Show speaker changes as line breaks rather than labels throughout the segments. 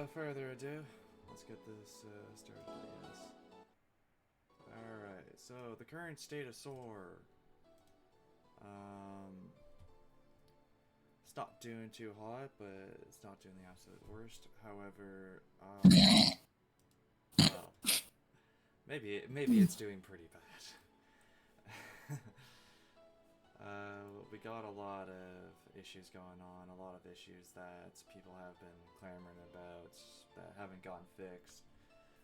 without further ado, let's get this started, I guess. Alright, so the current state of SOAR. It's not doing too hot, but it's not doing the absolute worst. However, well, maybe it's doing pretty bad. We got a lot of issues going on, a lot of issues that people have been clamoring about that haven't gotten fixed.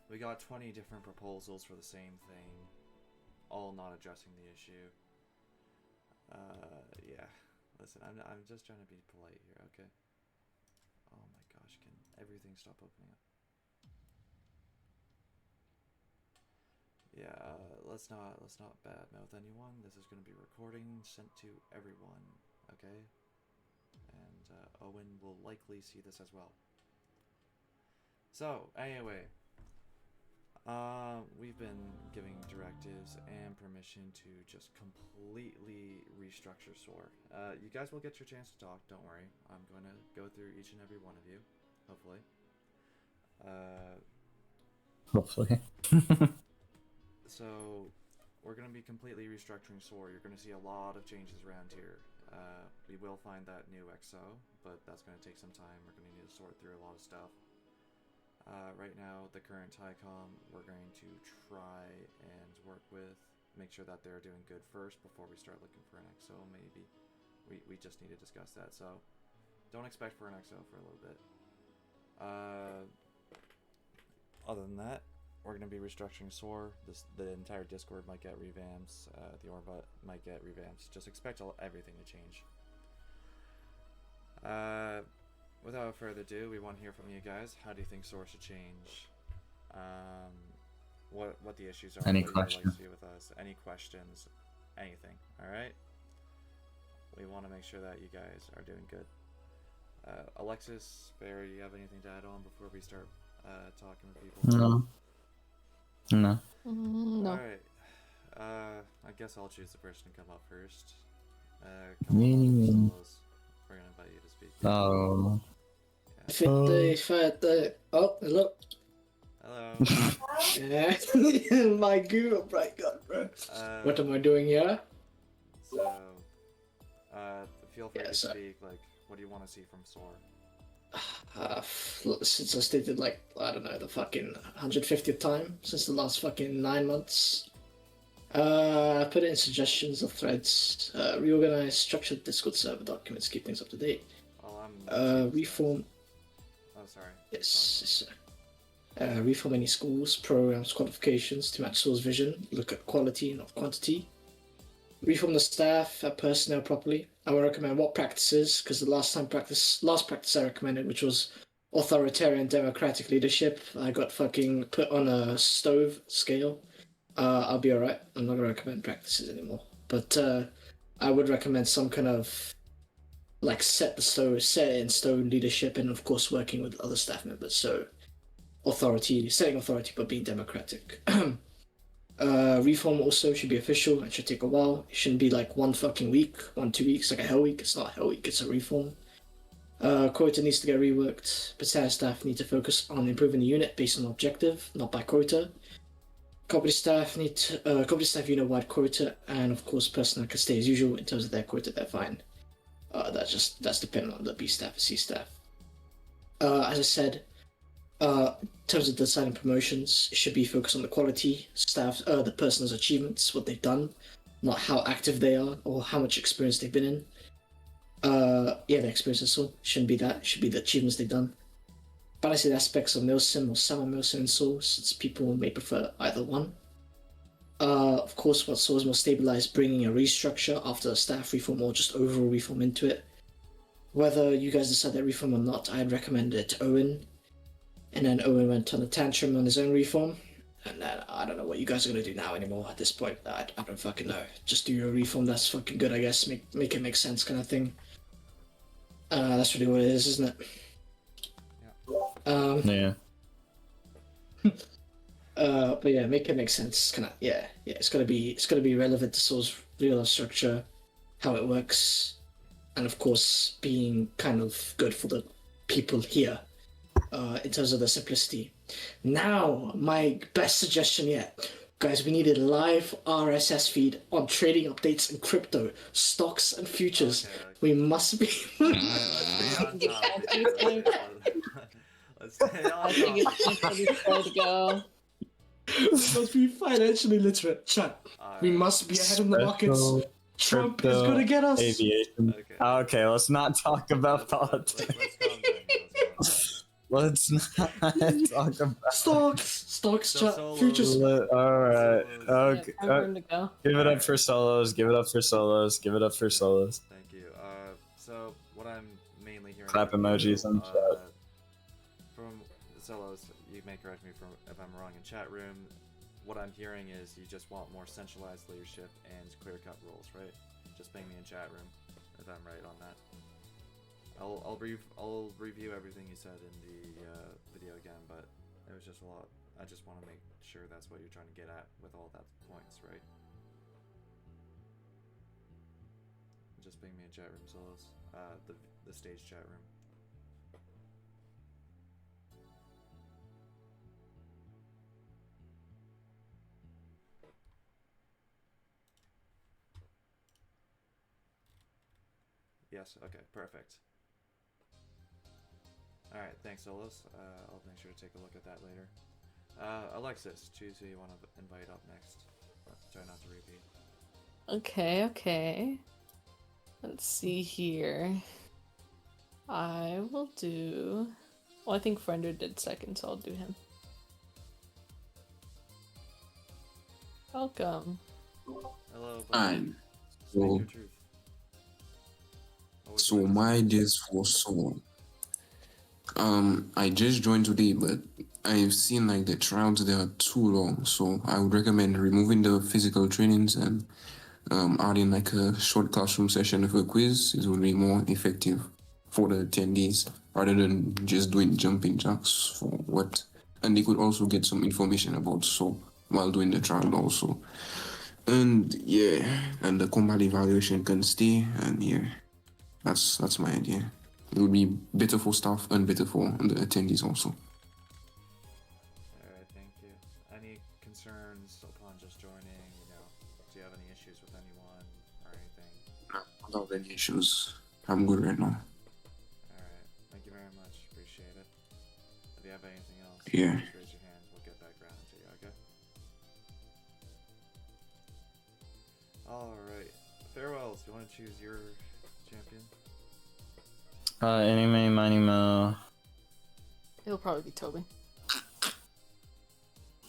We got 20 different proposals for the same thing, all not addressing the issue. Yeah. Listen, I'm just trying to be polite here, okay? Oh my gosh, can everything stop opening up? Yeah, let's not badmouth anyone. This is going to be recording sent to everyone, okay? And Owen will likely see this as well. So, anyway, we've been giving directives and permission to just completely restructure SOAR. You guys will get your chance to talk, don't worry. I'm going to go through each and every one of you, hopefully.
Hopefully.
So, we're going to be completely restructuring SOAR. You're going to see a lot of changes around here. We will find that new XO, but that's going to take some time. We're going to need to sort through a lot of stuff. Right now, the current TICOM, we're going to try and work with, make sure that they're doing good first before we start looking for an XO, maybe. We just need to discuss that, so don't expect for an XO for a little bit. Other than that, we're going to be restructuring SOAR. The entire Discord might get revamps. The Orbit might get revamps. Just expect everything to change. Without further ado, we want to hear from you guys. How do you think SOAR should change? What the issues are?
Any
what you'd like
questions?
to see with us? Any questions? Anything? All right. We want to make sure that you guys are doing good. Alexis, Barry, you have anything to add on before we start talking with people?
No. No.
No.
Alright. I guess I'll choose the person to come up first.
Me.
Solos. We're gonna invite you to speak.
Oh.
Oh, hello.
Hello.
Yeah, my goo, bright god, bro. What am I doing here?
So, feel free
Yeah,
to
so-
speak. Like, what do you want to see from SOAR?
Since I stated, like, I don't know, the fucking 150th time since the last fucking 9 months. Put in suggestions of threads, reorganize structured Discord server documents, keep things up to date.
Well, I'm.
Reform.
Oh, sorry.
Yes. Reform any schools, programs, qualifications to match source vision. Look at quality, not quantity. Reform the staff, personnel properly. I would recommend what practices, because the last practice I recommended, which was authoritarian democratic leadership, I got fucking put on a stove scale. I'll be alright. I'm not gonna recommend practices anymore. But I would recommend some kind of like set in stone leadership, and of course working with other staff members. So setting authority, but being democratic. Reform also should be official and should take a while. It shouldn't be like 1 week, 2 weeks, like a hell week. It's not a hell week, it's a reform. Quota needs to get reworked. Battalion staff need to focus on improving the unit based on objective, not by quota. Company staff unit-wide quota, and of course personnel can stay as usual in terms of their quota. They're fine. That's dependent on the B staff and C staff. As I said, in terms of deciding promotions, it should be focused on the quality, staff, the person's achievements, what they've done, not how active they are or how much experience they've been in. The experience as well shouldn't be that. It should be the achievements they've done. Balancing aspects of Milsim or Summer Milsim and SOAR, since people may prefer either one. Of course, what SOAR is more stabilized, bringing a restructure after a staff reform or just overall reform into it. Whether you guys decide that reform or not, I'd recommend it to Owen. And then Owen went on a tantrum on his own reform. And then I don't know what you guys are going to do now anymore at this point. I don't fucking know. Just do your reform, that's fucking good, I guess. Make it make sense kind of thing. That's really what it is, isn't it?
Yeah.
But yeah, make it make sense. It's gotta be relevant to SOAR's real structure, how it works, and of course being kind of good for the people here. in terms of the simplicity. Now, my best suggestion yet. Guys, we need a live RSS feed on trading updates in crypto, stocks, and futures.
Okay, okay.
We must be.
Let's stay on topic. Let's stay on
I think
topic.
it's time for this show to go.
We must be financially literate. Chat. We
Alright.
must be ahead in the markets.
Special
Trump is
crypto
gonna get us.
Aviation.
Okay.
Okay, let's not talk about
Let's
politics.
calm down.
Let's not talk about.
Stocks,
So
chat,
solos.
futures.
All right.
Solos.
Okay.
Yeah, time for him to go.
Give it up for solos. Give it up for solos. Give it up for solos.
Thank you. So what I'm mainly hearing.
Clap
from you,
emojis in chat.
From solos, you may correct me if I'm wrong in chat room. What I'm hearing is you just want more centralized leadership and clear-cut rules, right? Just ping me in chat room if I'm right on that. I'll review everything you said in the video again, but it was just a lot. I just want to make sure that's what you're trying to get at with all that points, right? Just ping me in chat room, solos. The stage chat room. Yes. Okay. Perfect. All right. Thanks, solos. I'll make sure to take a look at that later. Alexis, choose who you want to invite up next. Try not to repeat.
Okay. Let's see here. I will do. Well, I think Friender did second, so I'll do him. Welcome.
Hello.
Fine.
Speak
So,
your truth. What would
so
you like to
my
say?
ideas for SOAR. I just joined today, but I've seen like the trials they are too long. So I would recommend removing the physical trainings and adding like a short classroom session of a quiz. It would be more effective for the attendees rather than just doing jumping jacks for what. And they could also get some information about SOAR while doing the trial also. And yeah, and the combat evaluation can stay. And yeah, that's my idea. It would be better for staff and better for the attendees also.
Alright, thank you. Any concerns upon just joining? You know, do you have any issues with anyone or anything?
No, without any issues. I'm good right now.
Alright, thank you very much. Appreciate it. If you have anything else,
Yeah.
just raise your hand. We'll get back around to you, okay? Alright. Farewells, do you want to choose your champion?
Any, miny, mo.
It'll probably be Toby.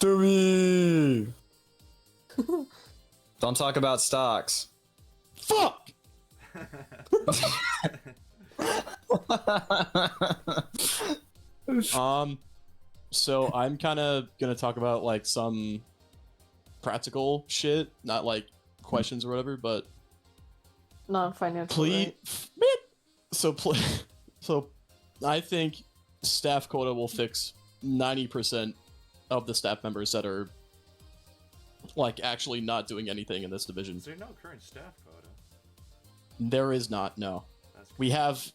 Toby! Don't talk about stocks. Fuck!
So I'm kind of gonna talk about like some practical shit, not like questions or whatever, but
Non-financial.
please.
Right?
So I think staff quota will fix 90% of the staff members that are like actually not doing anything in this division.
Is there no current staff quota?
There is not, no.
That's
We have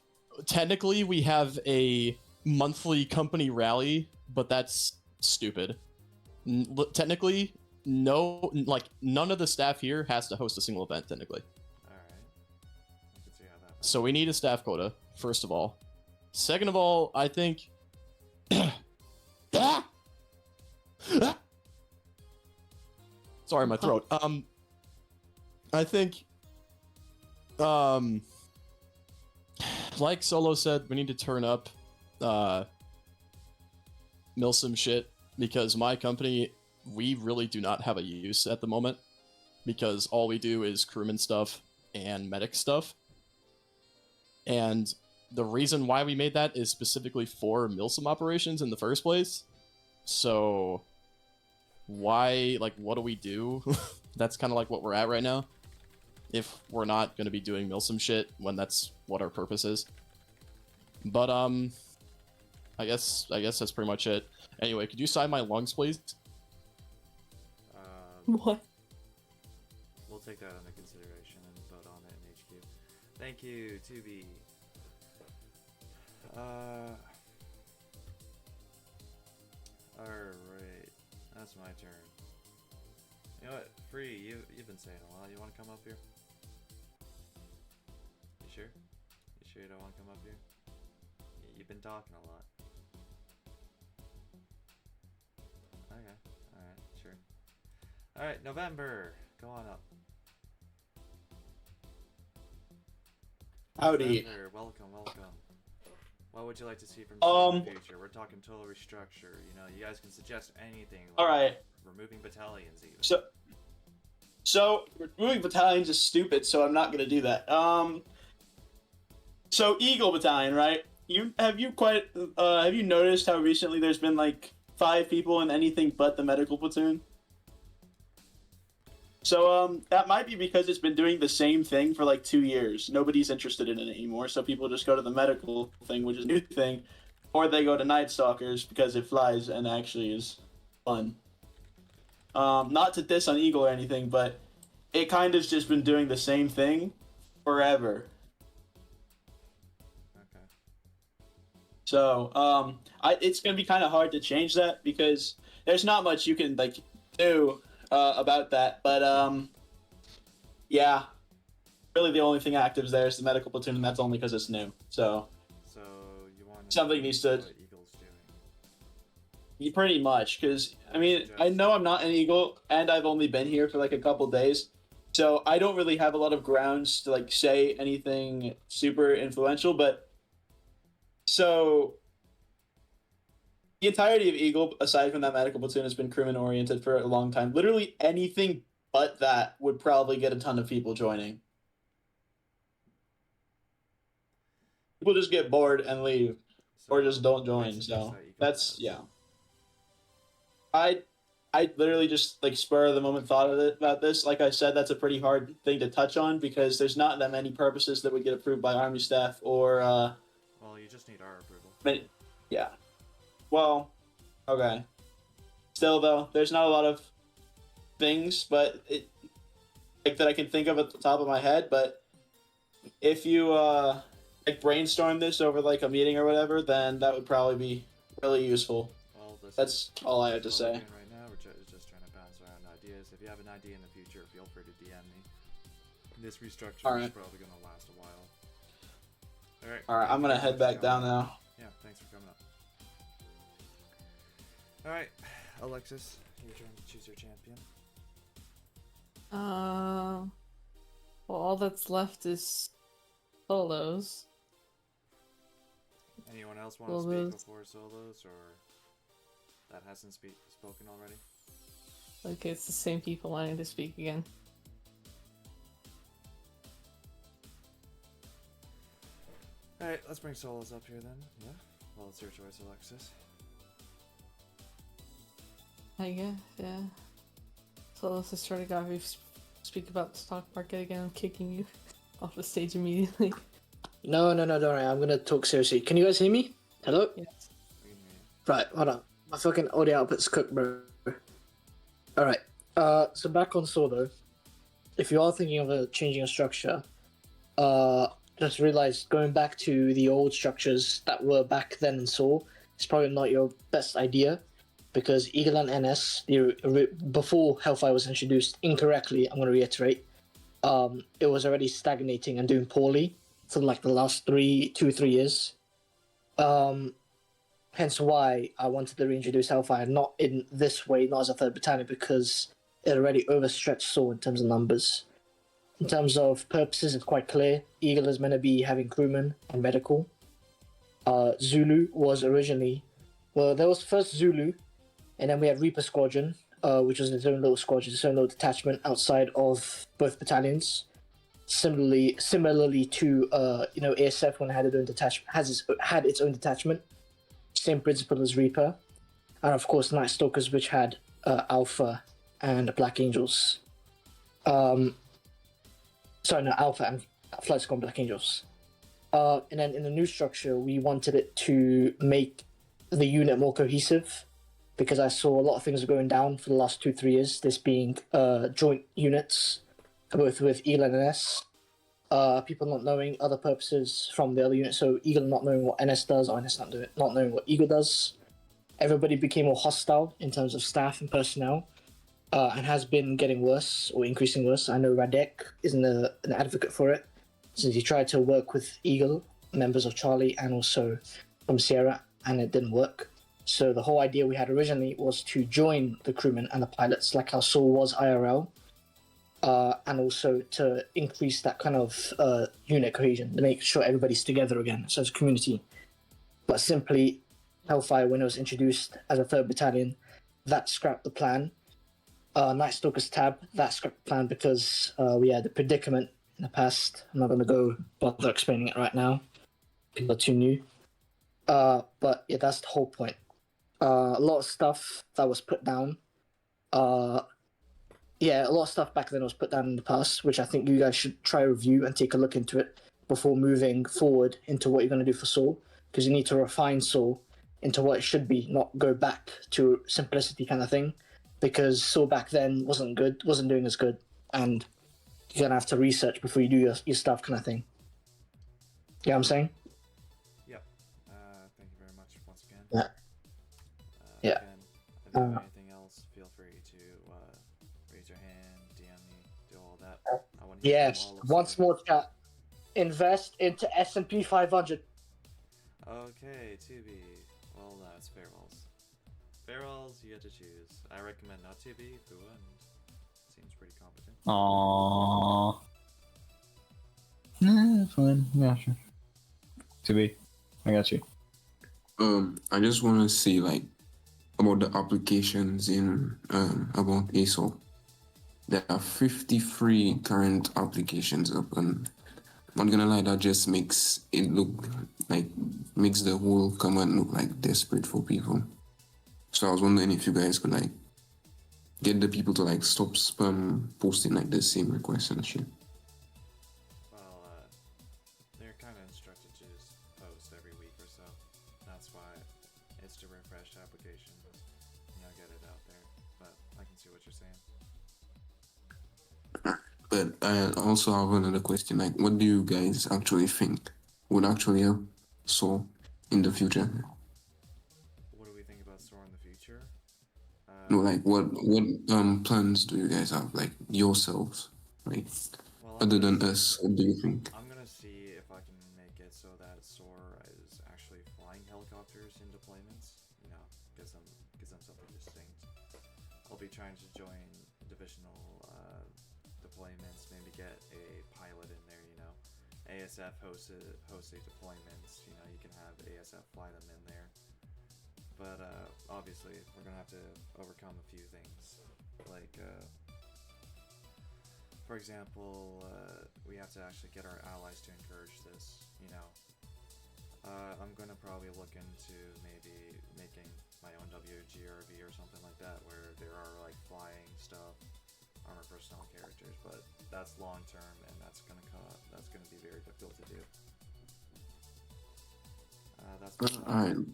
technically we have a monthly company rally, but that's stupid. Technically, no, like none of the staff here has to host a single event technically.
Alright. I can see how that
So we need a staff quota, first of all. Second of all, I think Ah! Ah! Sorry, my throat. I think like Solo said, we need to turn up mill some shit because my company, we really do not have a use at the moment because all we do is crewman stuff and medic stuff. And the reason why we made that is specifically for Milsim operations in the first place. So why, like, what do we do? That's kind of like what we're at right now. If we're not going to be doing Milsim shit when that's what our purpose is. But, I guess that's pretty much it. Anyway, could you sign my lungs, please?
What?
We'll take that under consideration and vote on it in HQ. Thank you, 2B. turn. You know what? Free, you've been saying a while. You want to come up here? You sure? You sure you don't want to come up here? You've been talking a lot. Okay. Alright, sure. Alright, November! Go on up.
Howdy.
November, welcome. What would you like to see from SOAR in the future? We're talking total restructure. You know, you guys can suggest anything. Like
Alright.
removing battalions, even.
So removing battalions is stupid, so I'm not gonna do that. So Eagle Battalion, right? Have you noticed how recently there's been like 5 people in anything but the medical platoon? So that might be because it's been doing the same thing for like 2 years. Nobody's interested in it anymore, so people just go to the medical thing, which is a new thing, or they go to Night Stalkers because it flies and actually is fun. Not to diss on Eagle or anything, but it kind of just been doing the same thing forever.
Okay.
So it's gonna be kind of hard to change that because there's not much you can like do about that. But yeah, really the only thing active there is the medical platoon, and that's only because it's new. So
You want
Something needs to-
what Eagle's doing.
pretty much, because I mean I know I'm not an Eagle, and I've only been here for like a couple days, so I don't really have a lot of grounds to like say anything super influential. But so the entirety of Eagle, aside from that medical platoon, has been crewman oriented for a long time. Literally anything but that would probably get a ton of people joining. People just get bored and leave, or just don't
you might
join.
suggest
So
that you
that's
guys-
yeah. I literally just like spur of the moment thought of it about this. Like I said, that's a pretty hard thing to touch on because there's not that many purposes that would get approved by Army staff or
Well, you just need our approval.
yeah. Well, okay. Still though, there's not a lot of things, but it like that I can think of at the top of my head. But if you like brainstorm this over like a meeting or whatever, then that would probably be really useful.
Well,
That's all I have to
what we're
say.
doing right now. We're just trying to bounce around ideas. If you have an idea in the future, feel free to DM me. This restructure is
Alright.
probably going to last a while. Alright.
All right, I'm gonna head back down now.
Yeah, thanks for coming up. Alright, Alexis, your turn to choose your champion.
Well, all that's left is solos.
Anyone else want to
Solos.
speak before solos, or that hasn't spoken already?
Okay, it's the same people wanting to speak again.
Alright, let's bring solos up here then. Yeah? Well, it's your choice, Alexis.
I guess, yeah. So let's just try to go speak about the stock market again. I'm kicking you off the stage immediately.
No, don't worry. I'm gonna talk seriously. Can you guys hear me? Hello?
Yes.
We can hear you.
Right, hold on. My fucking audio output's cooked, bro. Alright. So back on SOAR though. If you are thinking of changing a structure, just realize going back to the old structures that were back then in SOAR is probably not your best idea. Because Eagle and NS, before Hellfire was introduced incorrectly, I'm going to reiterate, it was already stagnating and doing poorly for like the last 2-3 years. Hence why I wanted to reintroduce Hellfire, not in this way, not as a third battalion, because it already overstretched SOAR in terms of numbers. In terms of purposes, it's quite clear. Eagle is meant to be having crewmen and medical. Zulu was originally... Well, there was first Zulu, and then we had Reaper Squadron, which was its own little squadron, its own little detachment outside of both battalions. Similarly to ASF when it had its own detachment, had its own detachment. Same principle as Reaper, and of course Night Stalkers, which had Alpha and Black Angels. Alpha and Flight Squad Black Angels. And then in the new structure, we wanted it to make the unit more cohesive, because I saw a lot of things going down for the last 2-3 years, this being joint units, both with Eagle and NS, people not knowing other purposes from the other units, so Eagle not knowing what NS does, or NS not knowing what Eagle does, everybody became more hostile in terms of staff and personnel, and has been getting worse or increasing worse. I know Radek isn't an advocate for it, since he tried to work with Eagle, members of Charlie, and also from Sierra, and it didn't work. So the whole idea we had originally was to join the crewmen and the pilots, like how SOAR was IRL, and also to increase that kind of unit cohesion, to make sure everybody's together again, so as a community. But simply, Hellfire, when it was introduced as a 3rd Battalion, that scrapped the plan. Night Stalker's Tab, that scrapped the plan because we had a predicament in the past. I'm not going to go bother explaining it right now. People are too new. But yeah, that's the whole point. A lot of stuff that was put down. A lot of stuff back then was put down in the past, which I think you guys should try review and take a look into it before moving forward into what you're going to do for Soul, because you need to refine Soul into what it should be, not go back to simplicity kind of thing, because Soul back then wasn't good, wasn't doing as good, and you're going to have to research before you do your stuff kind of thing. You know what I'm saying?
Yep. Thank you very much once again.
Yeah. Yeah.
Again, if you have anything else, feel free to raise your hand, DM me, do all that. I want to hear
Yes.
from all of
Once
you.
more, chat. Invest into S&P 500.
Okay, 2B. Well, that's Farewells. Farewells, you get to choose. I recommend not 2B, Fua, and seems pretty competent.
Aww. Nah, fine. Yeah, sure. To be. I got you.
I just want to say like about the applications in about ASOL. There are 53 current applications up, and I'm not gonna lie, that just makes it look like makes the whole command look like desperate for people. So I was wondering if you guys could like get the people to like stop spam posting like the same requests and shit.
Well, they're kind of instructed to just post every week or so. That's why it's to refresh the application, get it out there. But I can see what you're saying.
But I also have another question, like what do you guys actually think would actually help SOAR in the future?
What do we think about SOAR in the future?
No, like what plans do you guys have, like yourselves, like
Well,
other than us? What do you think?
I'm gonna see if I can make it so that SOAR is actually flying helicopters in deployments. Gives them something distinct. I'll be trying to join divisional deployments, maybe get a pilot in there. ASF hosted deployments. You can have ASF fly them in there. But obviously, we're gonna have to overcome a few things, like. For example, we have to actually get our allies to encourage this, I'm gonna probably look into maybe making my own WGRV or something like that, where there are like flying stuff, armor personnel characters, but that's long term and that's gonna be very difficult to do.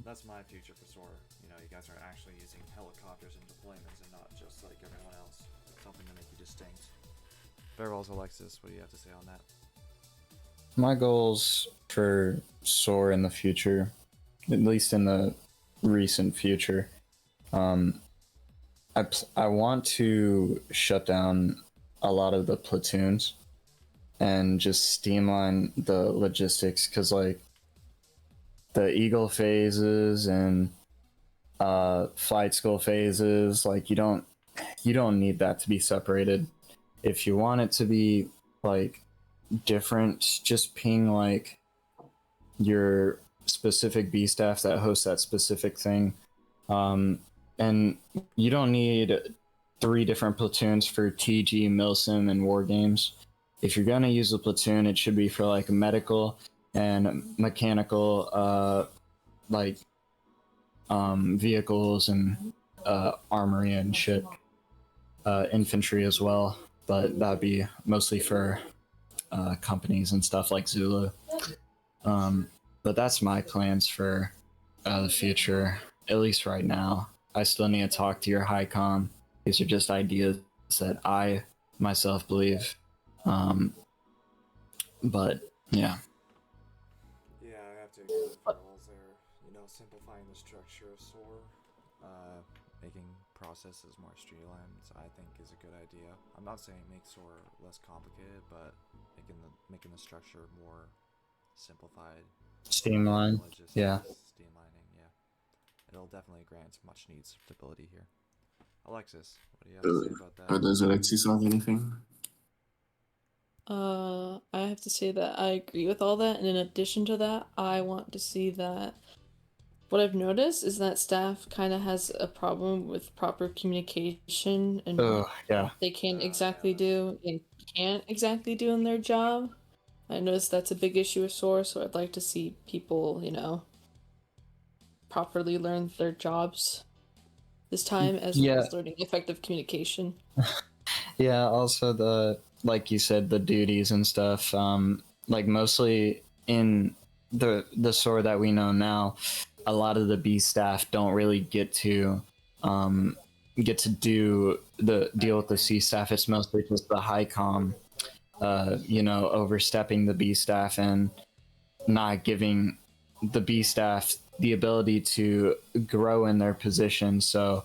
That's my future for SOAR. You guys are actually using helicopters in deployments and not just like everyone else. Something to make you distinct. Farewells, Alexis, what do you have to say on that?
My goals for SOAR in the future, at least in the recent future, I want to shut down a lot of the platoons and just streamline the logistics, because like the Eagle phases and flight school phases, like you don't need that to be separated. If you want it to be like different, just ping like your specific B staff that hosts that specific thing. And you don't need 3 different platoons for TG, Milsim, and War Games. If you're gonna use a platoon, it should be for like medical and mechanical, vehicles and armory and shit. Infantry as well, but that'd be mostly for companies and stuff like Zulu. But that's my plans for the future, at least right now. I still need to talk to your high com. These are just ideas that I myself believe. But yeah.
Yeah, I have to agree with Farrell's there. Simplifying the structure of SOAR making processes more streamlined, I think, is a good idea. I'm not saying make SOAR less complicated, but making the structure more simplified,
Streamline.
logistics,
Yeah.
streamlining. Yeah, it'll definitely grant much needed stability here. Alexis, what do you have to say about that?
Does Alexis have anything?
I have to say that I agree with all that, and in addition to that, I want to see that what I've noticed is that staff kind of has a problem with proper communication and
Oh, yeah.
they can't exactly do and can't exactly do in their job. I noticed that's a big issue with SOAR, so I'd like to see people, properly learn their jobs this time, as well
Yeah.
as learning effective communication.
Yeah, also like you said, the duties and stuff. Like mostly in the SOAR that we know now, a lot of the B staff don't really get to do the deal with the C staff. It's mostly just the high com, overstepping the B staff and not giving the B staff the ability to grow in their position. So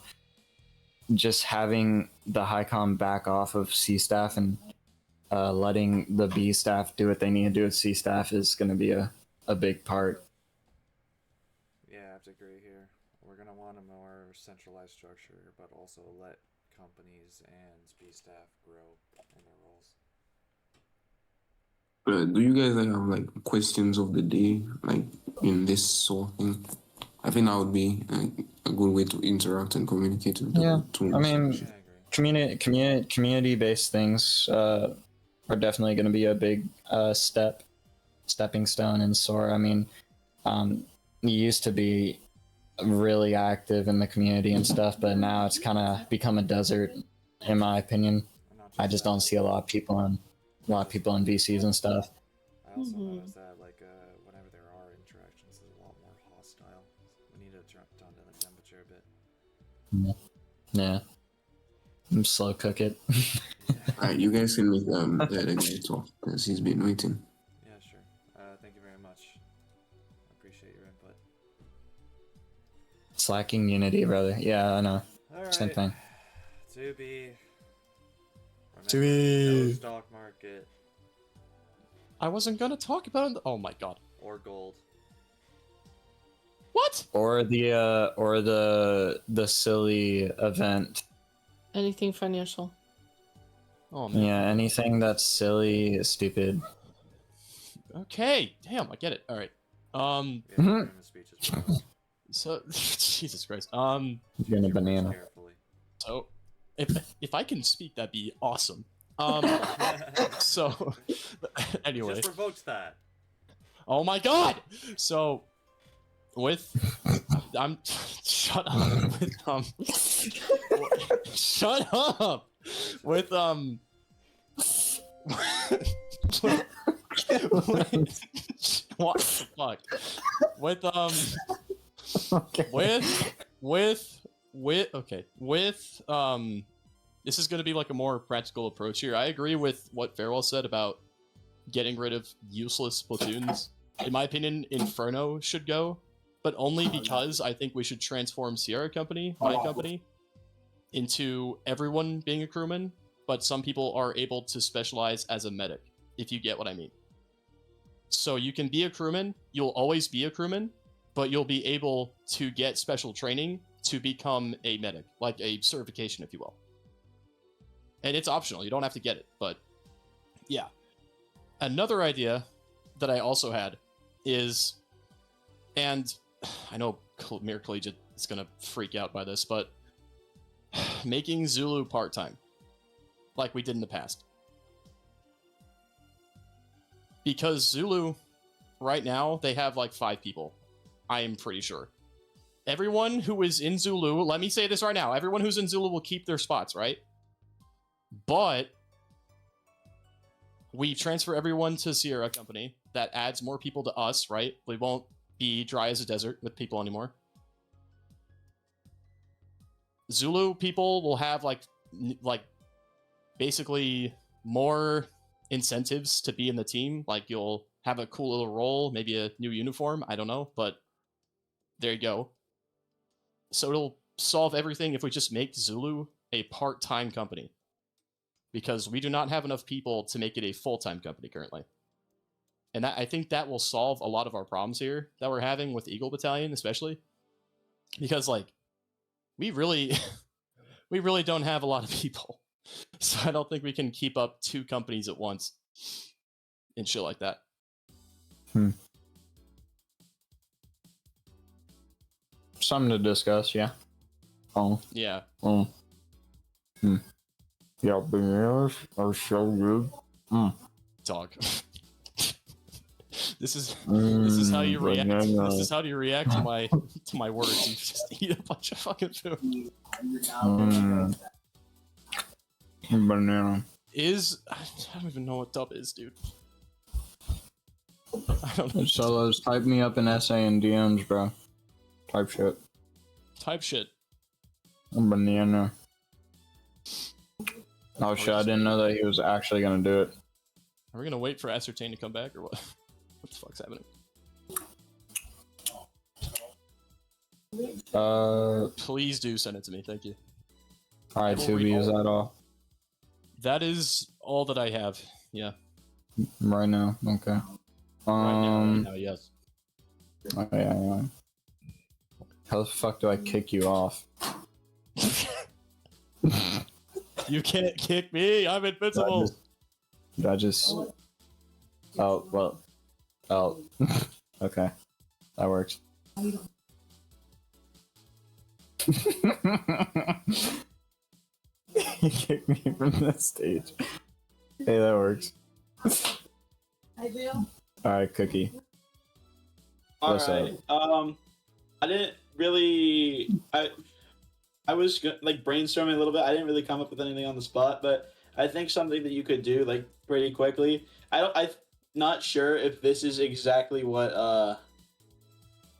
just having the high com back off of C staff and letting the B staff do what they need to do with C staff is going to be a big part.
Yeah, I have to agree here. We're gonna want a more centralized structure, but also let companies and B staff grow in their roles.
Do you guys have like questions of the day, like in this sort of thing? I think that would be a good way to interact and communicate with
Yeah,
the tools.
I mean,
Yeah, I agree.
community-based things are definitely going to be a big stepping stone in SOAR. I mean, you used to be really active in the community and stuff, but now it's kind of become a desert, in my opinion.
And not
I just
that,
don't see a lot of people in VCs and stuff.
I also
Mhm.
noticed that whenever there are interactions, it's a lot more hostile. We need to drop down to the temperature a bit.
Yeah, slow cook it.
Alright, you guys can make the guy talk because he's been waiting.
Yeah, sure. Thank you very much. I appreciate your input.
Slacking unity, brother. Yeah, I know.
All
Same
right.
thing.
To be.
To
Remember,
be.
no stock market
I wasn't gonna talk about it. Oh my god.
or gold.
What?
Or the silly event.
Anything financial.
Oh man.
Yeah, anything that's silly, stupid.
Okay. Damn, I get it. All right.
Yeah, freedom of speech is well.
So Jesus Christ.
Getting a
Choose your words
banana.
carefully.
So if I can speak, that'd be awesome. So anyway.
Just revoked that.
Oh my god. So with I'm shut up with shut up with what the fuck with
Okay.
with this is going to be like a more practical approach here. I agree with what Farewell said about getting rid of useless platoons. In my opinion, Inferno should go, but only because I think we should transform Sierra Company, my company, into everyone being a crewman, but some people are able to specialize as a medic, if you get what I mean. So you can be a crewman, you'll always be a crewman, but you'll be able to get special training to become a medic, like a certification, if you will. And it's optional, you don't have to get it, but yeah. Another idea that I also had is, and I know Mere Collegiate is going to freak out by this, but making Zulu part-time, like we did in the past. Because Zulu, right now, they have like 5 people. I am pretty sure. Everyone who is in Zulu, let me say this right now, everyone who's in Zulu will keep their spots, right? But we transfer everyone to Sierra Company. That adds more people to us, right? We won't be dry as a desert with people anymore. Zulu people will have like basically more incentives to be in the team. Like you'll have a cool little role, maybe a new uniform, I don't know, but there you go. So it'll solve everything if we just make Zulu a part-time company, because we do not have enough people to make it a full-time company currently. And I think that will solve a lot of our problems here that we're having with Eagle Battalion, especially because like we really we really don't have a lot of people. So I don't think we can keep up 2 companies at once and shit like that.
Something to discuss, yeah. Oh.
Yeah.
Yeah, bananas are so good.
Dog. This is how you react. This is how you react to my words. You just eat a bunch of fucking food.
Banana.
I don't even know what dub is, dude. I don't know.
Solos, type me up in SA and DMs, bro. Type shit.
Type shit.
Banana. Oh shit, I didn't know that he was actually gonna do it.
Are we gonna wait for Ascertain to come back or what? What the fuck's happening? Please do send it to me, thank you.
Alright, Tubi, is that all?
That is all that I have. Yeah.
Right now, okay.
Right now, yes.
Oh, yeah. How the fuck do I kick you off?
You can't kick me. I'm invincible.
Did I just? Oh well. Oh. Okay. That works. You kicked me from the stage. Hey, that works.
I do.
Alright, Cookie.
All
What's
right. I didn't really. I was like brainstorming a little bit. I didn't really come up with anything on the spot, but I think something that you could do like pretty quickly. I'm not sure if this is exactly what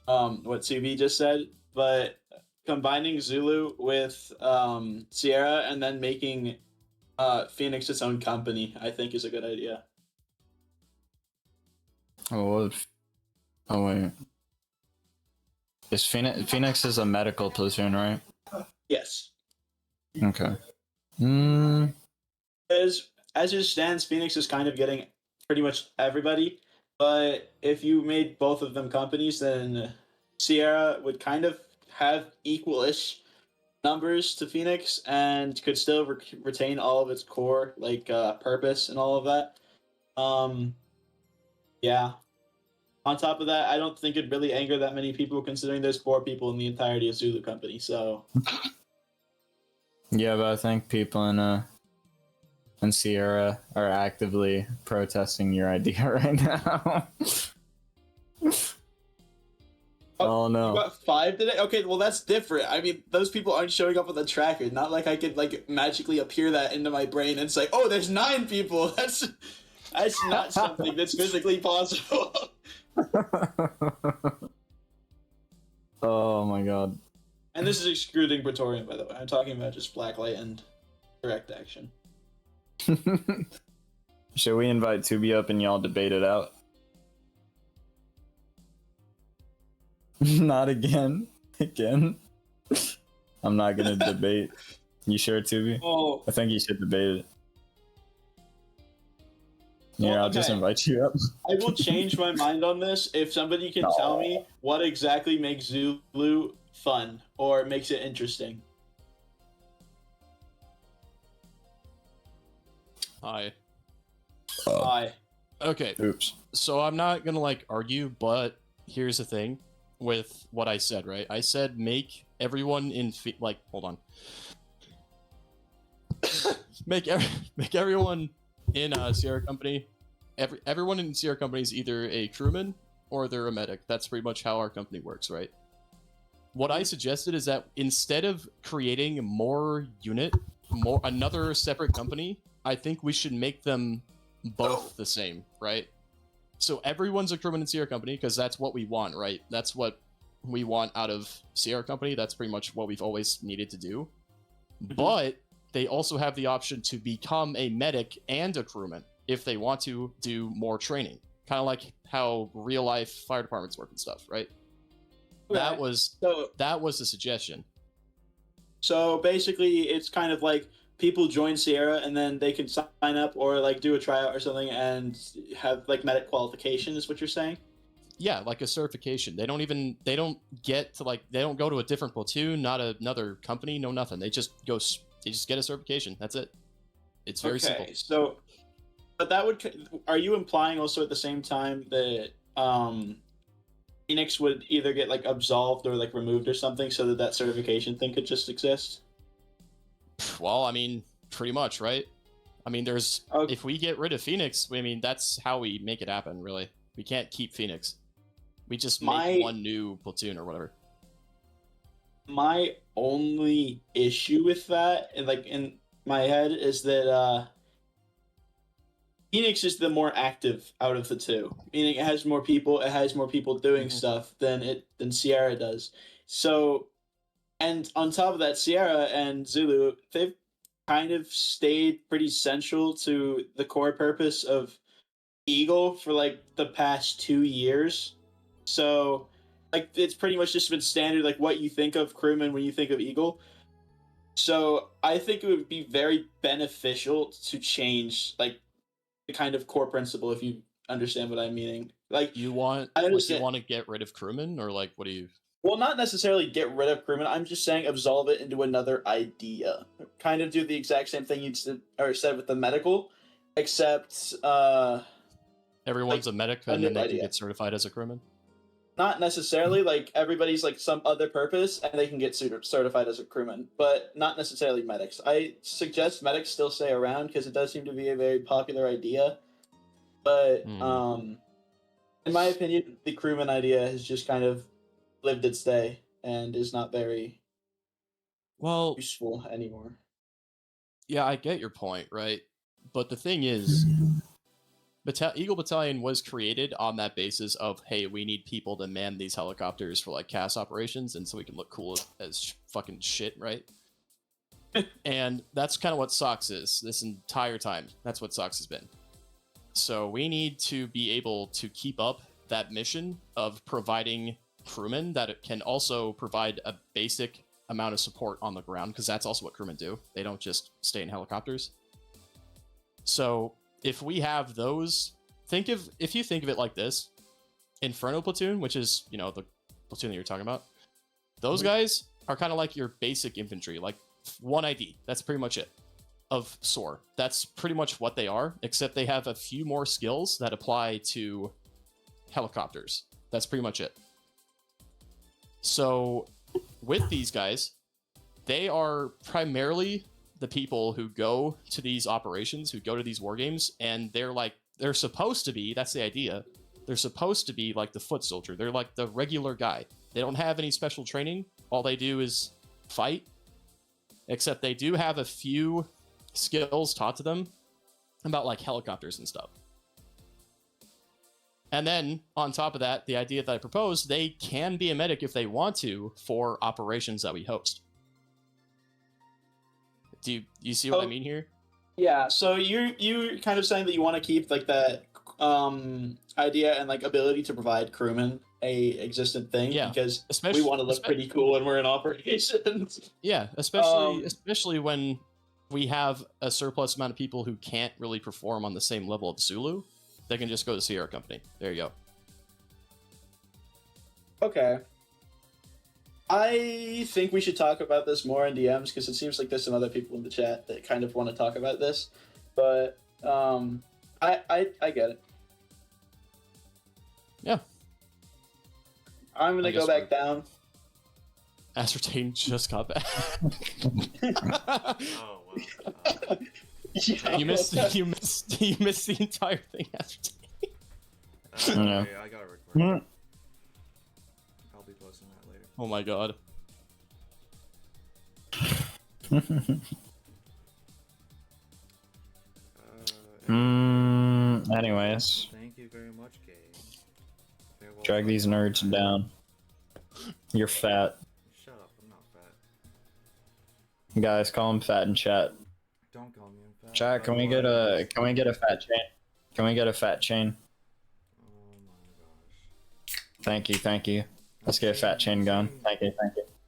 Subi just said, but combining Zulu with Sierra and then making Phoenix its own company, I think is a good idea.
Oh wait. Is Phoenix is a medical platoon, right?
Yes.
Okay.
As it stands, Phoenix is kind of getting pretty much everybody. But if you made both of them companies, then Sierra would kind of have equal-ish numbers to Phoenix and could still retain all of its core purpose and all of that. Yeah. On top of that, I don't think it'd really anger that many people, considering there's 4 people in the entirety of Zulu Company. So.
Yeah, but I think people in Sierra are actively protesting your idea right now. Oh no!
You got 5 today? Okay, well that's different. I mean, those people aren't showing up on the tracker. Not like I could magically appear that into my brain and say, "Oh, there's 9 people." That's not something that's physically possible.
Oh my god.
And this is excluding Praetorian, by the way. I'm talking about just Blacklight and direct action.
Should we invite Tubi up and y'all debate it out? Not again. Again? I'm not gonna debate. You sure, Tubi?
Oh.
I think you should debate it. Yeah,
Well,
I'll just invite you up.
I will change my mind on this if somebody can tell me what exactly makes Zulu fun or makes it interesting.
Hi.
Hi.
Okay.
Oops.
So I'm not gonna argue, but here's the thing with what I said, right? I said make everyone in hold on. make everyone in Sierra Company. Everyone in Sierra Company is either a crewman or they're a medic. That's pretty much how our company works, right? What I suggested is that instead of creating another separate company, I think we should make them both the same, right? So everyone's a crewman in Sierra Company because that's what we want, right? That's what we want out of Sierra Company. That's pretty much what we've always needed to do. Mm-hmm. But they also have the option to become a medic and a crewman if they want to do more training. Kind of like how real life fire departments work and stuff, right? Okay. That was the suggestion.
So basically, it's kind of like people join Sierra and then they can sign up or like do a tryout or something and have like medic qualification. Is what you're saying?
Yeah, like a certification. They don't get to like, they don't go to a different platoon, not another company, no nothing. They just get a certification. That's it. It's very simple.
So, but that would, are you implying also at the same time that Phoenix would either get like absolved or like removed or something so that that certification thing could just exist?
Well, I mean, pretty much, right? I mean, there's
Okay.
if we get rid of Phoenix, I mean, that's how we make it happen, really. We can't keep Phoenix. We just make one new platoon or whatever.
My only issue with that, and like in my head, is that Phoenix is the more active out of the two. Meaning it has more people doing stuff than Sierra does. So, and on top of that, Sierra and Zulu, they've kind of stayed pretty central to the core purpose of Eagle for like the past 2 years. So, like, it's pretty much just been standard, like what you think of crewman when you think of Eagle. So I think it would be very beneficial to change like the kind of core principle, if you understand what I'm meaning. Like,
You want
I
like, you
understand.
want to get rid of crewmen, or like what do you?
Well, not necessarily get rid of crewmen. I'm just saying absolve it into another idea. Kind of do the exact same thing you said with the medical, except
Everyone's
like,
a medic,
a
and then
new
they can
idea.
get certified as a crewman.
Not necessarily. Like everybody's like some other purpose, and they can get certified as a crewman, but not necessarily medics. I suggest medics still stay around because it does seem to be a very popular idea. But in my opinion, the crewman idea has just kind of lived its day and is not very
Well,
useful anymore.
yeah, I get your point, right? But the thing is, Eagle Battalion was created on that basis of, hey, we need people to man these helicopters for like CAS operations, and so we can look cool as fucking shit, right? And that's kind of what SOX is this entire time. That's what SOX has been. So we need to be able to keep up that mission of providing crewmen that can also provide a basic amount of support on the ground, because that's also what crewmen do. They don't just stay in helicopters. So if we have those, if you think of it like this, Inferno platoon, which is, you know, the platoon that you're talking about, those guys are kind of like your basic infantry, like 1 ID. That's pretty much it. Of SOAR. That's pretty much what they are, except they have a few more skills that apply to helicopters. That's pretty much it. So with these guys, they are primarily the people who go to these operations, who go to these war games, and they're supposed to be, that's the idea, they're supposed to be like the foot soldier. They're like the regular guy. They don't have any special training. All they do is fight, except they do have a few skills taught to them about like helicopters and stuff. And then on top of that, the idea that I proposed, they can be a medic if they want to for operations that we host. Do you see what I mean here?
Yeah, so you're kind of saying that you want to keep like that idea and like ability to provide crewmen a existent thing,
Yeah,
because we want to look pretty cool when we're in operations.
Yeah, especially when we have a surplus amount of people who can't really perform on the same level of Zulu. They can just go to Sierra Company. There you go.
Okay. I think we should talk about this more in DMs, because it seems like there's some other people in the chat that kind of want to talk about this. But I get it.
Yeah.
I'm gonna go back down.
Ascertain just got back.
Oh wow.
Yeah.
You missed the entire thing, Ascertain.
Yeah.
I got it recorded. I'll be posting that later.
Oh my god.
Anyways,
Thank you very much, Gabe. Farewell.
drag these nerds down. You're fat.
Shut up, I'm not fat.
Guys, call him fat in chat.
Don't call me fat.
Chat, can we get a fat chain? Can we get a fat chain?
Oh my gosh.
Thank you. Let's get a fat chain going. Thank you.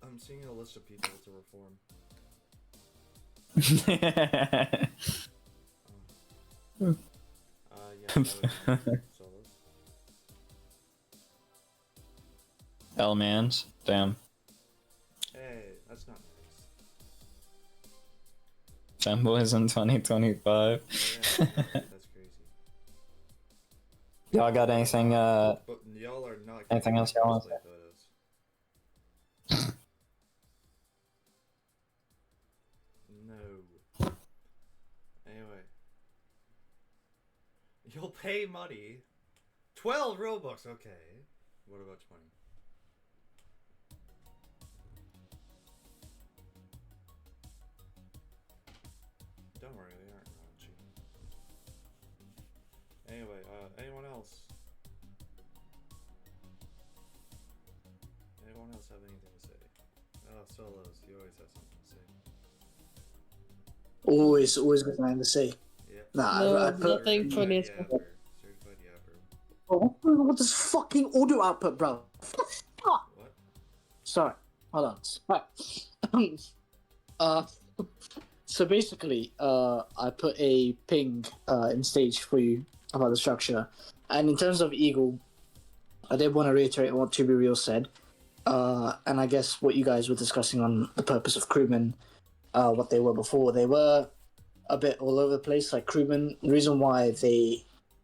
I'm seeing a list of people to reform. Yeah, that would be solos.
L-Mans. Damn.
Hey, that's not nice.
Fanboys in 2025.
Yeah, dude, that's crazy.
Y'all got anything,
But y'all are not
anything else y'all want to
cosplay
say?
photos. No. Anyway. You'll pay money. 12 Robux, okay. What about your money? Don't worry, they aren't raunchy. Anyway, anyone else? Anyone else have anything to say? Oh, Solos, you always have something to say.
Always got something to say.
Yep.
Nah,
No,
I put.
nothing funny to say.
Certified yapper.
Oh, what is fucking audio output, bro? Fuck.
What?
Sorry, hold on. Right. So basically, I put a ping in stage for you about the structure, and in terms of Eagle, I did want to reiterate what To Be Real said, and I guess what you guys were discussing on the purpose of crewmen, what they were before. They were a bit all over the place, like crewmen. The reason why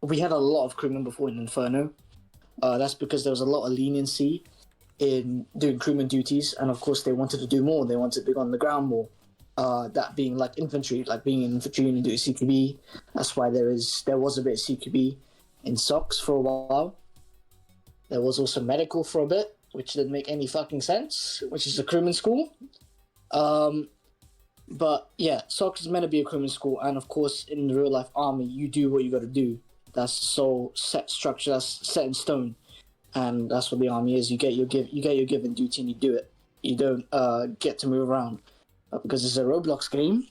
we had a lot of crewmen before in Inferno. That's because there was a lot of leniency in doing crewman duties, and of course they wanted to do more. They wanted to be on the ground more. That being like infantry, like being in infantry and doing CQB. That's why there was a bit of CQB in SOCs for a while. There was also medical for a bit, which didn't make any fucking sense, which is a crewman school. But yeah, SOCs is meant to be a crewman school, and of course in the real life army, you do what you got to do. That's so set structure. That's set in stone, and that's what the army is. You get your given duty and you do it. You don't get to move around. But because it's a Roblox game,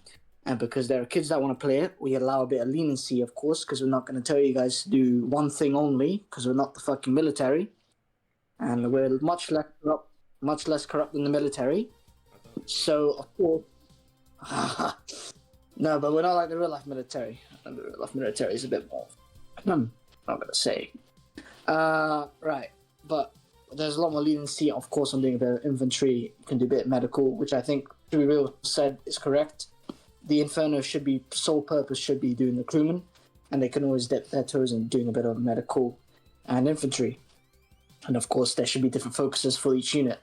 and because there are kids that want to play it, we allow a bit of leniency, of course, because we're not going to tell you guys to do one thing only, because we're not the fucking military, and we're much less corrupt than the military. So of course, no, but we're not like the real life military. And the real life military is a bit more. I'm not gonna say. Right, but there's a lot more leniency, of course, on doing a bit of infantry. You can do a bit of medical, which I think, to be real, said is correct. The Inferno sole purpose should be doing the crewman, and they can always dip their toes in doing a bit of medical and infantry. And of course, there should be different focuses for each unit.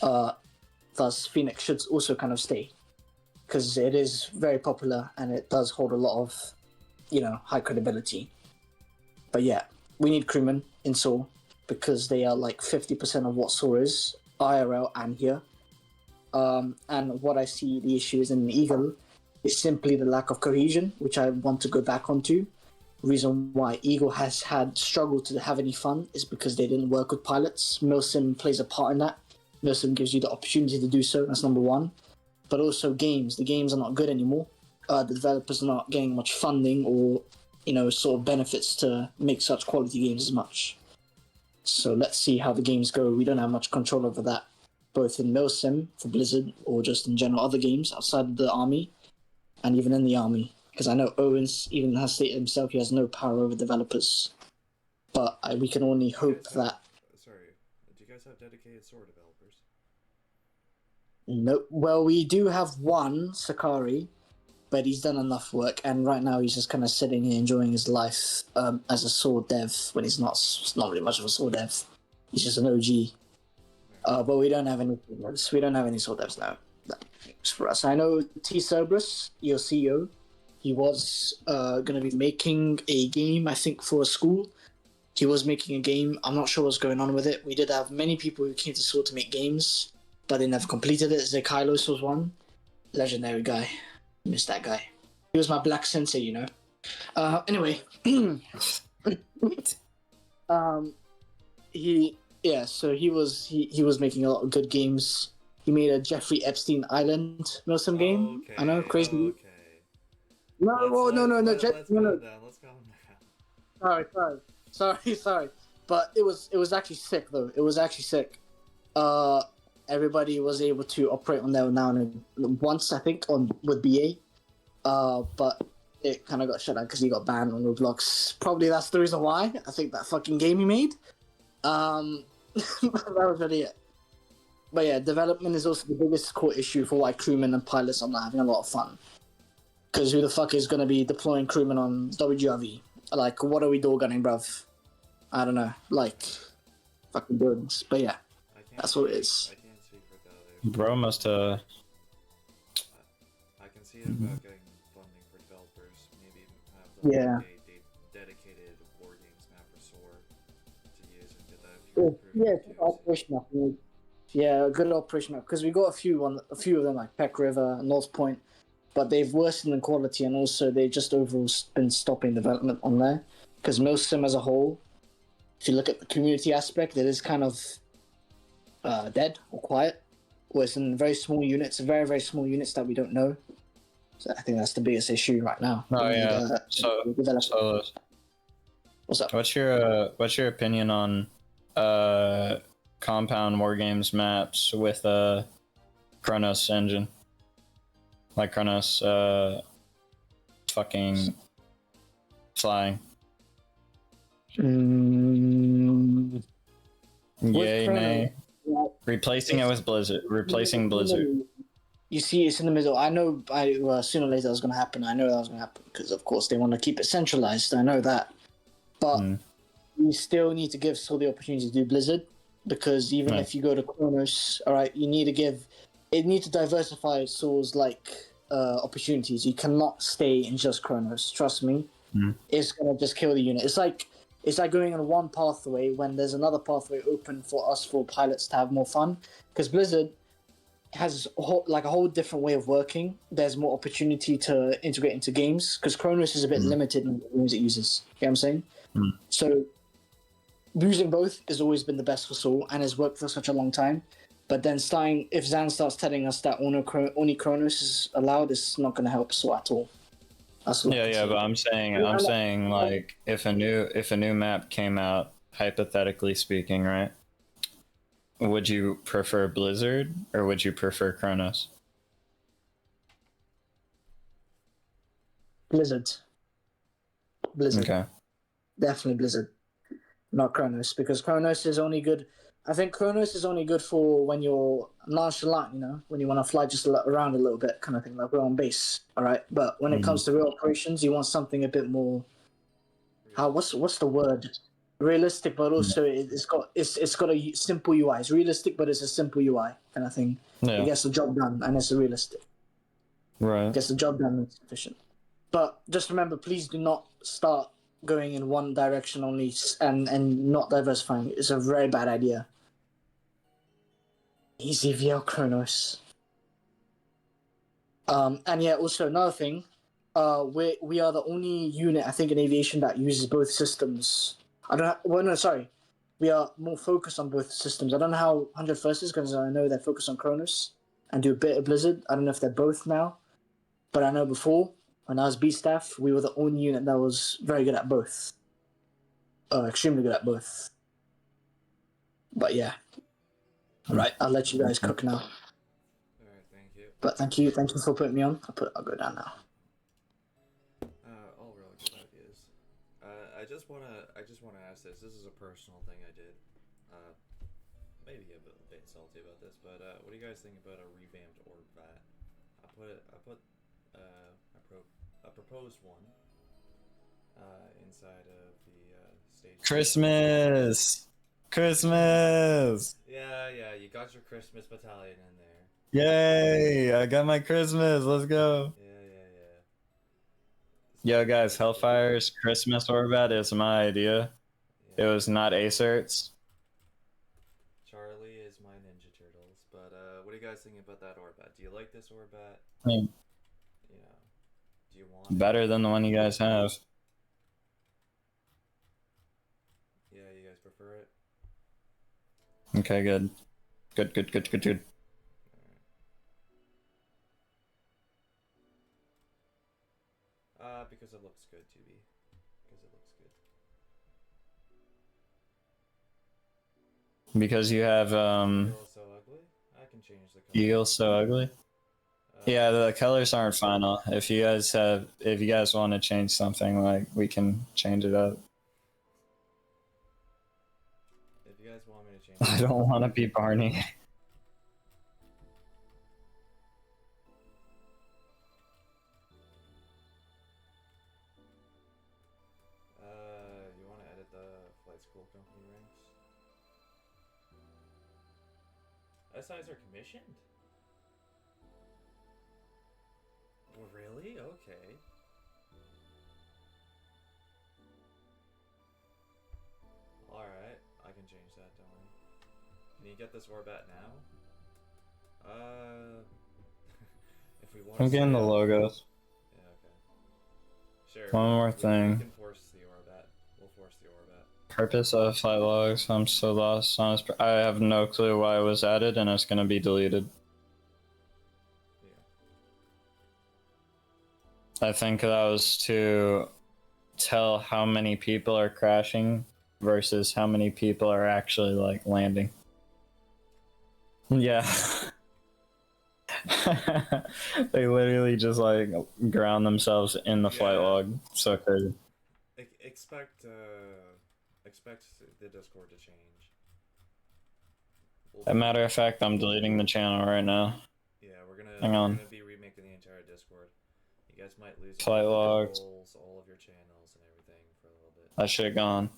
Thus, Phoenix should also kind of stay, because it is very popular and it does hold a lot of, high credibility. But yeah, we need crewmen in SOAR, because they are like 50% of what SOAR is, IRL and here. And what I see the issue is in Eagle is simply the lack of cohesion, which I want to go back onto. Reason why Eagle has had struggled to have any fun is because they didn't work with pilots. Milsim plays a part in that. Milsim gives you the opportunity to do so, that's number one. But also games. The games are not good anymore. The developers are not getting much funding or, sort of benefits to make such quality games as much. So let's see how the games go. We don't have much control over that, both in Milsim for Blizzard or just in general other games outside of the army and even in the army. Because I know Owens even has stated himself he has no power over developers. But we can only hope that...
Sorry, do you guys have dedicated SOAR developers?
No. Well, we do have one, Sakari, but he's done enough work, and right now he's just kind of sitting here enjoying his life as a SOAR dev when he's not really much of a SOAR dev. He's just an OG. But we don't have any devs. We don't have any SOAR devs now. That's for us. I know T. Cerberus, your CEO, he was going to be making a game, I think, for a school. He was making a game. I'm not sure what's going on with it. We did have many people who came to SOAR to make games, but they never completed it. Zekailos was one. Legendary guy. Miss that guy. He was my black sensei, Anyway. He was making a lot of good games. He made a Jeffrey Epstein Island Milsim game.
Okay,
I know, crazy.
Okay.
No.
Let's calm down. Sorry.
Sorry. But it was actually sick though. It was actually sick. everybody was able to operate on there now and once, I think, on with BA. But it kind of got shut down because he got banned on Roblox. Probably that's the reason why. I think that fucking game he made. That was really it. But yeah, development is also the biggest core issue for why crewmen and pilots are not having a lot of fun. Because who the fuck is going to be deploying crewmen on WGRV? Like, what are we door gunning, bruv? I don't know. Like, fucking buildings. But yeah, that's what it is.
I can't speak for the others.
Bro must
I can see it about getting funding for developers. Maybe have
Yeah.
a dedicated war games map for SOAR to use and get that.
Yeah, operation map. Yeah, a good operation map because we got a few of them like Peck River, North Point, but they've worsened in quality and also they've just overall been stopping development on there because Milsim as a whole, if you look at the community aspect, it is kind of dead or quiet. Whereas in very small units, very very small units that we don't know. So I think that's the biggest issue right now.
Oh
We
yeah.
need,
So
what's up?
what's your opinion on compound war games maps with a Chronos engine? Like Chronos fucking flying. Yay, nay. Replacing it with Blizzard. Replacing Blizzard.
You see, it's in the middle. I know. Sooner or later that's going to happen. I know that was going to happen because, of course, they want to keep it centralized. I know that, but you still need to give Saul the opportunity to do Blizzard because even if you go to Kronos, all right, you need to give. It needs to diversify Saul's opportunities. You cannot stay in just Kronos. Trust me, it's going to just kill the unit. It's like going on one pathway when there's another pathway open for us for pilots to have more fun because Blizzard has a whole different way of working. There's more opportunity to integrate into games because Kronos is a bit limited in the rooms it uses. You know what I'm saying? So using both has always been the best for Saul and has worked for such a long time. But then if Zan starts telling us that only Kronos is allowed, it's not going to help Saul at all. That's what
Yeah, but I'm saying like if a new map came out, hypothetically speaking, right? Would you prefer Blizzard or would you prefer Kronos?
Blizzard.
Okay.
Definitely Blizzard. Not Kronos, because Kronos is only good. I think Kronos is only good for when you're nonchalant, when you want to fly just around a little bit, kind of thing, like we're on base, all right? But when it comes to real operations, you want something a bit more. What's the word? Realistic, but also it's got a simple UI. It's realistic, but it's a simple UI kind of thing.
Yeah.
It gets the job done, and it's realistic.
Right.
It gets the job done and it's efficient. But just remember, please do not start going in one direction only and not diversifying. It's a very bad idea. Easy VL Kronos. And yeah, also another thing, we are the only unit I think in aviation that uses both systems. We are more focused on both systems. I don't know how 101st is because I know they're focused on Kronos and do a bit of Blizzard. I don't know if they're both now, but I know before when I was B staff, we were the only unit that was very good at both. Extremely good at both. But yeah. Alright, I'll let you guys cook now.
Alright, thank you.
But thank you for putting me on. I'll go down now.
All really good ideas. I just wanna ask this. This is a personal thing I did. Maybe get a bit salty about this, but what do you guys think about a revamped orb vat? I proposed one inside of the stage.
Christmas.
Yeah, you got your Christmas battalion in there.
Yay! I got my Christmas. Let's go.
Yeah.
Yo, guys, Hellfire's Christmas Orbat is my idea. It was not Acert's.
Charlie is my Ninja Turtles, but what do you guys think about that Orbat? Do you like this Orbat?
Hmm.
Do you want
Better than the one you guys have.
Yeah, you guys prefer it?
Okay, good. Good.
Because it looks good, 2B. Because it looks good.
Because you have
Feel so ugly? can change the color.
Eagle's so ugly. Yeah, the colors aren't final. If you guys want to change something, like, we can change it up.
If you guys want me to change
I don't want to be Barney.
You want to edit the flight school company ranks? SIs are commissioned? Oh, really? Okay. Alright, I can change that, don't worry. Can you get this Orbat now? If we want
I'm getting the
to
logos.
Yeah, okay. Sure.
One more
We
thing.
can force the Orbat. We'll force the Orbat.
Purpose of flight logs. I'm so lost on his. I have no clue why it was added, and it's gonna be deleted.
Yeah.
I think that was to tell how many people are crashing versus how many people are actually like landing. Yeah. They literally just like ground themselves in the flight
Yeah.
log. So crazy.
Expect the Discord to change.
As a matter of fact, I'm deleting the channel right now.
Yeah,
Hang on.
we're gonna be remaking the entire Discord. You guys might lose
Flight
all of your
logs.
roles, all of your channels, and everything for a little bit.
That shit gone.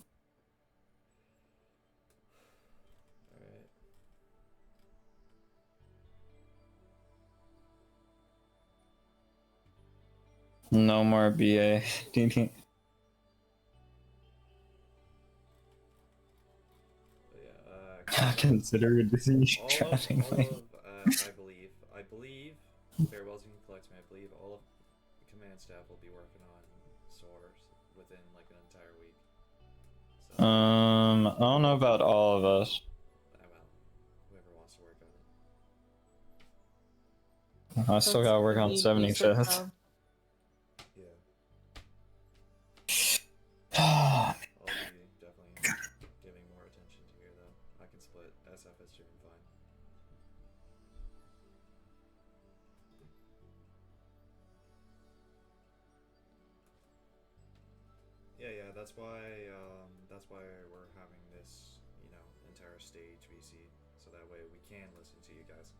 Alright.
No more BA.
But yeah,
Consider it disease
all
trapping.
of I believe, Farewells and Collects me, I believe all of command staff will be working on SOARs within like an entire week. So,
I don't know about all of us.
well, whoever wants to work on it.
I still gotta work on
You'd be so
75th.
proud.
Yeah. I'll be definitely giving more attention to here though. I can split SF as stream fine. Yeah, that's why we're having this, entire stage VC, so that way we can listen to you guys.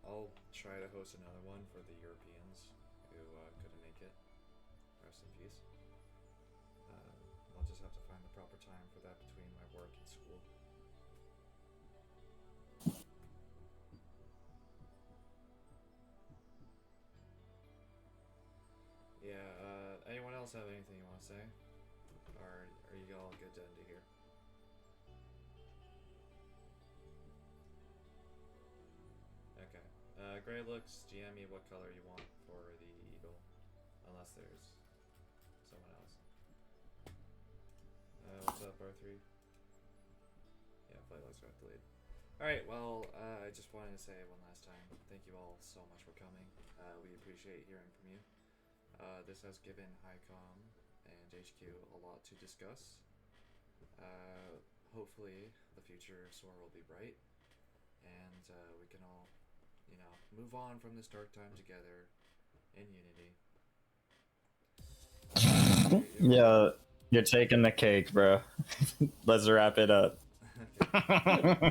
I'll try to host another one for the Europeans who couldn't make it. Rest in peace. I'll just have to find the proper time for that between my work and school. Yeah, anyone else have anything you want to say? Or are you all good to end it here? Okay. Gray looks, GM me what color you want for the eagle. Unless there's someone else. What's up, R3? Yeah, flight logs got delayed. Alright, well, I just wanted to say one last time, thank you all so much for coming. We appreciate hearing from you. This has given HiCom and HQ a lot to discuss. Hopefully, the future of SOAR will be bright, and we can all, move on from this dark time together in unity.
Yeah, you're taking the cake, bro. Let's wrap it up.
Alright,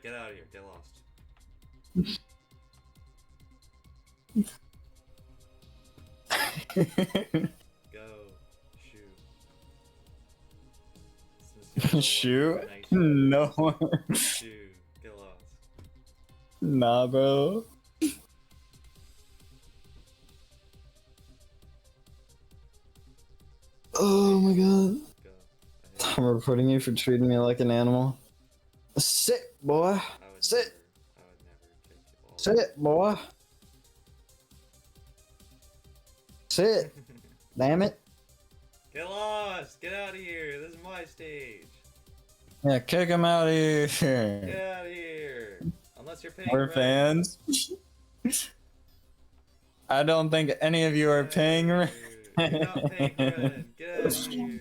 get out of here. Get lost. Go. Shoot.
Shoot? No.
Shoot. Get lost.
Nah, bro. Oh my god.
Go.
I'm reporting you for treating me like an animal. Sit, boy. Sit.
I would never kick you all.
Sit, boy. Sit. Damn it.
Get lost! Get out of here! This is my stage!
Yeah, kick him out of here.
Get out of here! Unless you're paying
We're
rent.
fans. I don't think any of you are paying rent.
You're not paying rent. Get out of here!